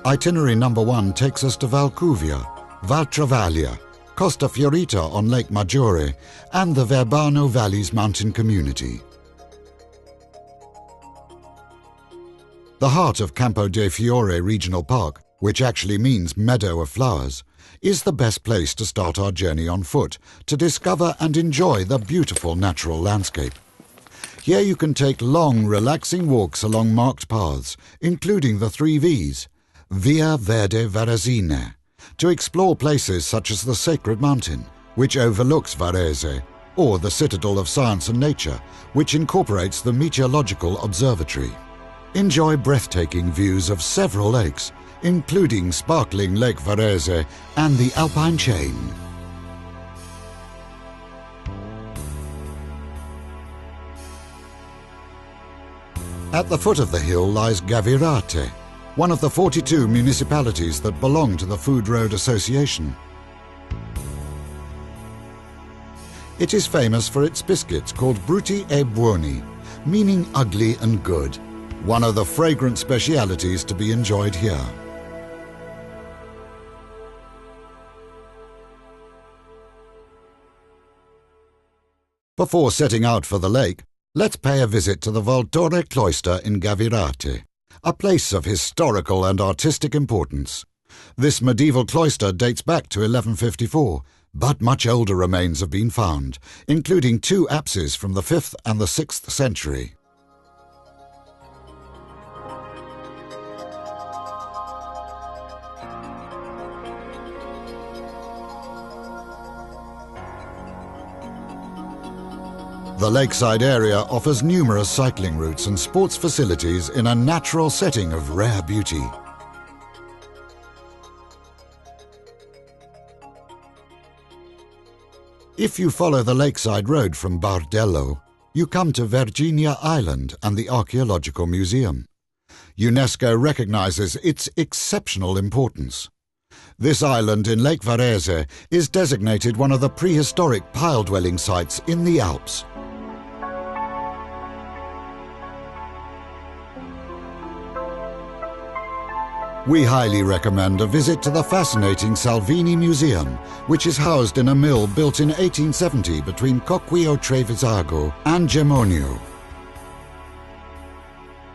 Itinerary number 1 takes us to Valcuvia, Valtravaglia, Costa Fiorita on Lake Maggiore, and the Verbano Valleys mountain community. The heart of Campo de Fiore Regional Park, which actually means meadow of flowers, is the best place to start our journey on foot to discover and enjoy the beautiful natural landscape. Here you can take long, relaxing walks along marked paths, including the 3 V's, Via Verde Varesina, to explore places such as the Sacred Mountain, which overlooks Varese, or the Citadel of Science and Nature, which incorporates the Meteorological Observatory. Enjoy breathtaking views of several lakes, including sparkling Lake Varese and the Alpine chain. At the foot of the hill lies Gavirate, one of the 42 municipalities that belong to the Food Road Association. It is famous for its biscuits called Brutti e Buoni, meaning ugly and good, one of the fragrant specialities to be enjoyed here. Before setting out for the lake, let's pay a visit to the Volturre Cloister in Gavirate, a place of historical and artistic importance. This medieval cloister dates back to 1154, but much older remains have been found, including 2 apses from the 5th and the 6th century. The lakeside area offers numerous cycling routes and sports facilities in a natural setting of rare beauty. If you follow the lakeside road from Bardello, you come to Virginia Island and the Archaeological Museum. UNESCO recognizes its exceptional importance. This island in Lake Varese is designated one of the prehistoric pile-dwelling sites in the Alps. We highly recommend a visit to the fascinating Salvini Museum, which is housed in a mill built in 1870 between Cocquio Trevisago and Gemonio.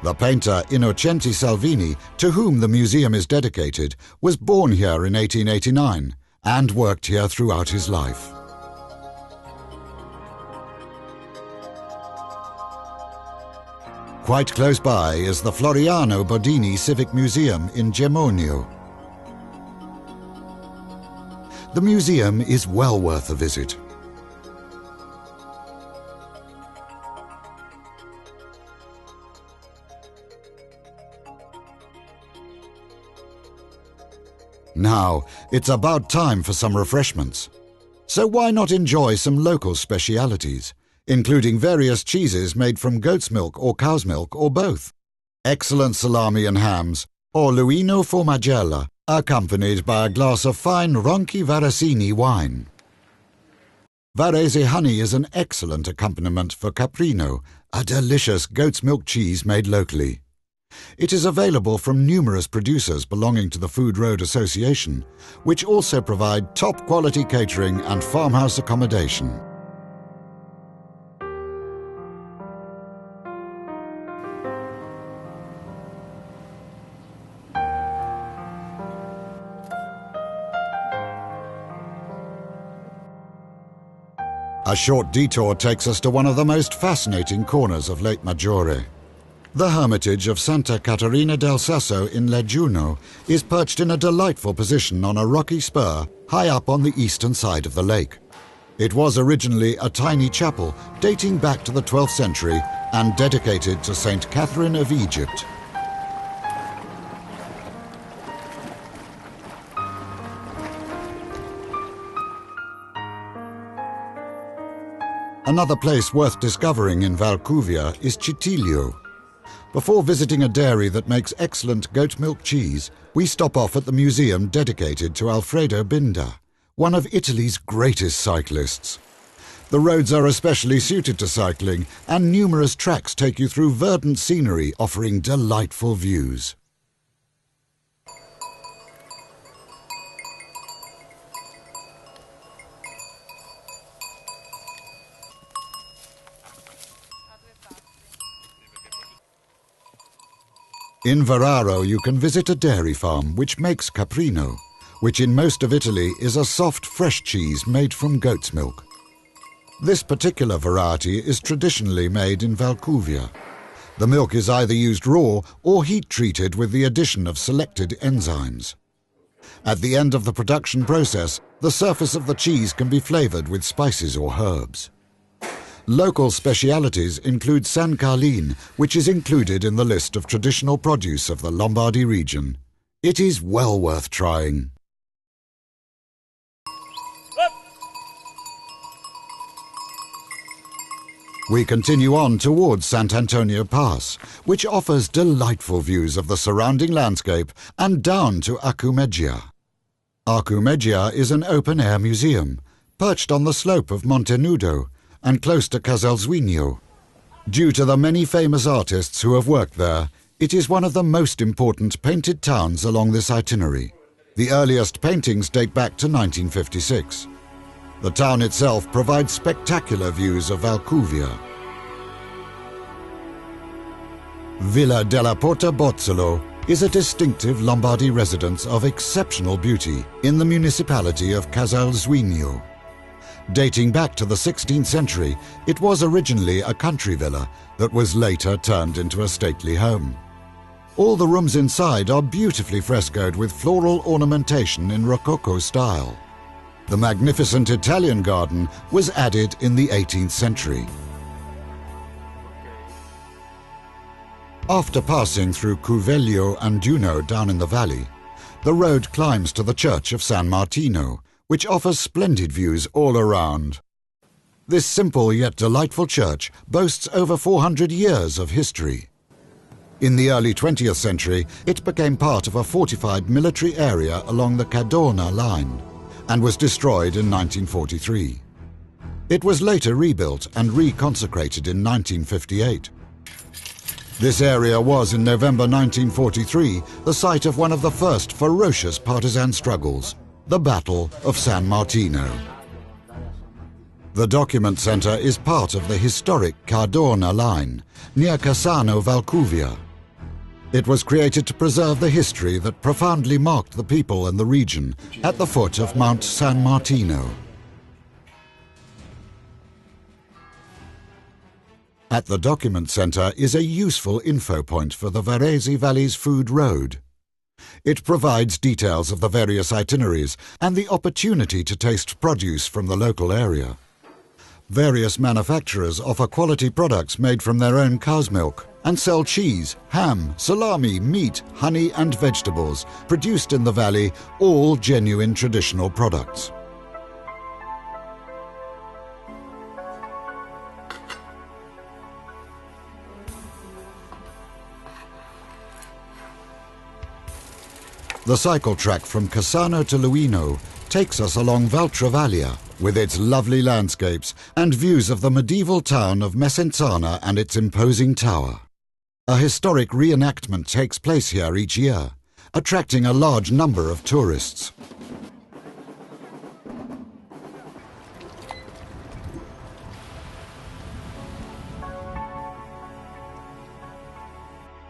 The painter Innocenti Salvini, to whom the museum is dedicated, was born here in 1889 and worked here throughout his life. Quite close by is the Floriano Bodini Civic Museum in Gemonio. The museum is well worth a visit. Now, it's about time for some refreshments. So why not enjoy some local specialities, including various cheeses made from goat's milk or cow's milk or both, excellent salami and hams, or Luino Formagella, accompanied by a glass of fine Ronchi Varesini wine. Varese honey is an excellent accompaniment for caprino, a delicious goat's milk cheese made locally. It is available from numerous producers belonging to the Food Road Association, which also provide top-quality catering and farmhouse accommodation. A short detour takes us to one of the most fascinating corners of Lake Maggiore. The Hermitage of Santa Caterina del Sasso in Leggiuno is perched in a delightful position on a rocky spur high up on the eastern side of the lake. It was originally a tiny chapel dating back to the 12th century and dedicated to Saint Catherine of Egypt. Another place worth discovering in Valcuvia is Cheleo. Before visiting a dairy that makes excellent goat milk cheese, we stop off at the museum dedicated to Alfredo Binda, one of Italy's greatest cyclists. The roads are especially suited to cycling, and numerous tracks take you through verdant scenery offering delightful views. In Vararo you can visit a dairy farm which makes caprino, which in most of Italy is a soft fresh cheese made from goat's milk. This particular variety is traditionally made in Valcuvia. The milk is either used raw or heat-treated with the addition of selected enzymes. At the end of the production process, the surface of the cheese can be flavored with spices or herbs. Local specialities include San Carlin, which is included in the list of traditional produce of the Lombardy region. It is well worth trying. We continue on towards Sant'Antonio Pass, which offers delightful views of the surrounding landscape and down to Acumeggia. Acumeggia is an open-air museum, perched on the slope of Monte Nudo and close to Casalsuino. Due to the many famous artists who have worked there, it is one of the most important painted towns along this itinerary. The earliest paintings date back to 1956. The town itself provides spectacular views of Valcuvia. Villa della Porta Bozzolo is a distinctive Lombardy residence of exceptional beauty in the municipality of Casalsuino. Dating back to the 16th century, it was originally a country villa that was later turned into a stately home. All the rooms inside are beautifully frescoed with floral ornamentation in Rococo style. The magnificent Italian garden was added in the 18th century. After passing through Cuvello and Duno down in the valley, the road climbs to the church of San Martino, which offers splendid views all around. This simple yet delightful church boasts over 400 years of history. In the early 20th century, it became part of a fortified military area along the Cadorna line and was destroyed in 1943. It was later rebuilt and reconsecrated in 1958. This area was, in November 1943, the site of one of the first ferocious partisan struggles, the Battle of San Martino. The Document Center is part of the historic Cadorna line, near Cassano, Valcuvia. It was created to preserve the history that profoundly marked the people and the region at the foot of Mount San Martino. At the Document Center is a useful info point for the Varese Valley's food road. It provides details of the various itineraries and the opportunity to taste produce from the local area. Various manufacturers offer quality products made from their own cow's milk and sell cheese, ham, salami, meat, honey and vegetables produced in the valley, all genuine traditional products. The cycle track from Cassano to Luino takes us along Valtravaglia with its lovely landscapes and views of the medieval town of Mesenzana and its imposing tower. A historic reenactment takes place here each year, attracting a large number of tourists.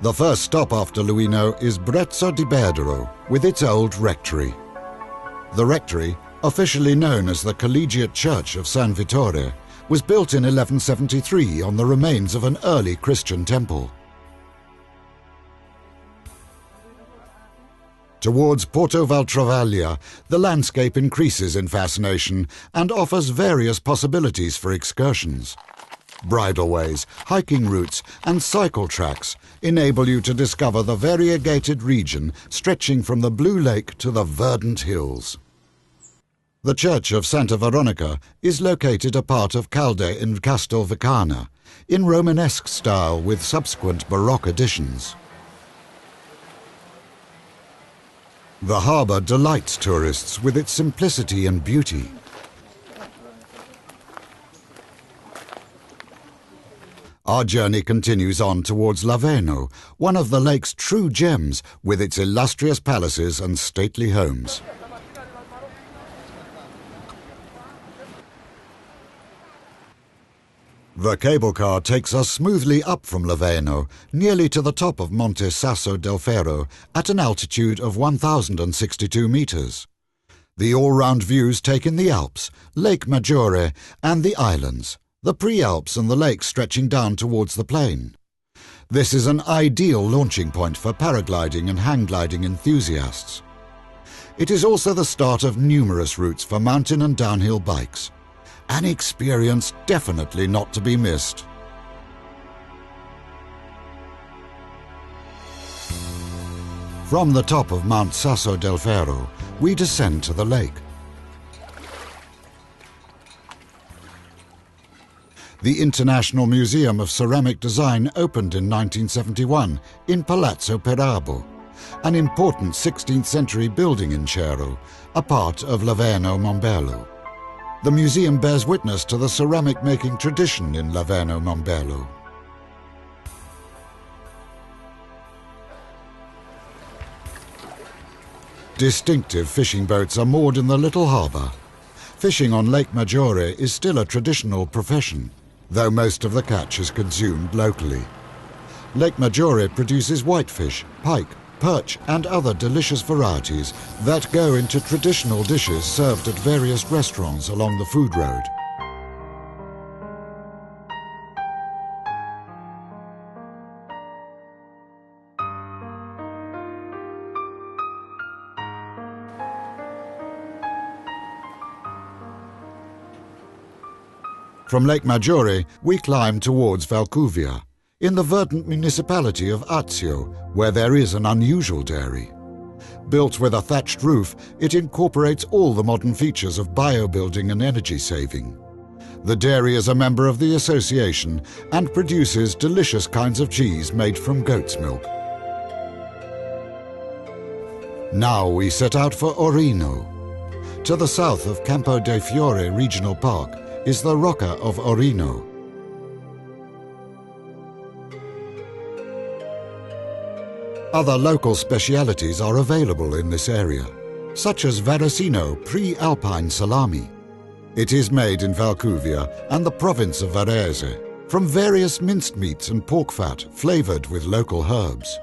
The first stop after Luino is Brezzo di Berdero, with its old rectory. The rectory, officially known as the Collegiate Church of San Vittore, was built in 1173 on the remains of an early Christian temple. Towards Porto Valtravaglia, the landscape increases in fascination and offers various possibilities for excursions. Bridleways, hiking routes and cycle tracks enable you to discover the variegated region stretching from the Blue Lake to the verdant hills. The Church of Santa Veronica is located a part of Calde in Castelvicana, in Romanesque style with subsequent Baroque additions. The harbour delights tourists with its simplicity and beauty. Our journey continues on towards Laveno, one of the lake's true gems with its illustrious palaces and stately homes. The cable car takes us smoothly up from Laveno, nearly to the top of Monte Sasso del Ferro, at an altitude of 1,062 meters. The all-round views take in the Alps, Lake Maggiore and the islands, the Prealps and the lake stretching down towards the plain. This is an ideal launching point for paragliding and hang gliding enthusiasts. It is also the start of numerous routes for mountain and downhill bikes. An experience definitely not to be missed. From the top of Mount Sasso del Ferro, we descend to the lake. The International Museum of Ceramic Design opened in 1971 in Palazzo Perabo, an important 16th century building in Cheleo, a part of Laveno Mombello. The museum bears witness to the ceramic-making tradition in Laveno Mombello. Distinctive fishing boats are moored in the little harbour. Fishing on Lake Maggiore is still a traditional profession, though most of the catch is consumed locally. Lake Maggiore produces whitefish, pike, perch and other delicious varieties that go into traditional dishes served at various restaurants along the food road. From Lake Maggiore, we climb towards Valcuvia, in the verdant municipality of Azio, where there is an unusual dairy. Built with a thatched roof, it incorporates all the modern features of bio-building and energy saving. The dairy is a member of the association and produces delicious kinds of cheese made from goat's milk. Now we set out for Orino. To the south of Campo de Fiore Regional Park is the Rocca of Orino. Other local specialities are available in this area, such as Varesino pre-alpine salami. It is made in Valcuvia and the province of Varese, from various minced meats and pork fat flavored with local herbs.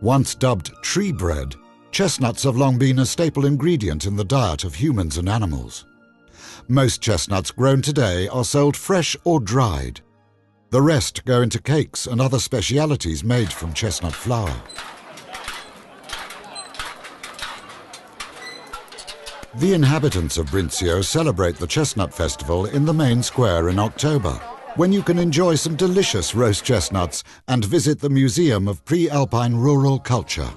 Once dubbed tree bread, chestnuts have long been a staple ingredient in the diet of humans and animals. Most chestnuts grown today are sold fresh or dried. The rest go into cakes and other specialities made from chestnut flour. The inhabitants of Brindisi celebrate the Chestnut Festival in the main square in October, when you can enjoy some delicious roast chestnuts and visit the Museum of Pre-Alpine Rural Culture.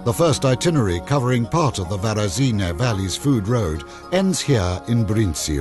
The first itinerary covering part of the Varesine Valley's food road ends here in Brindisi.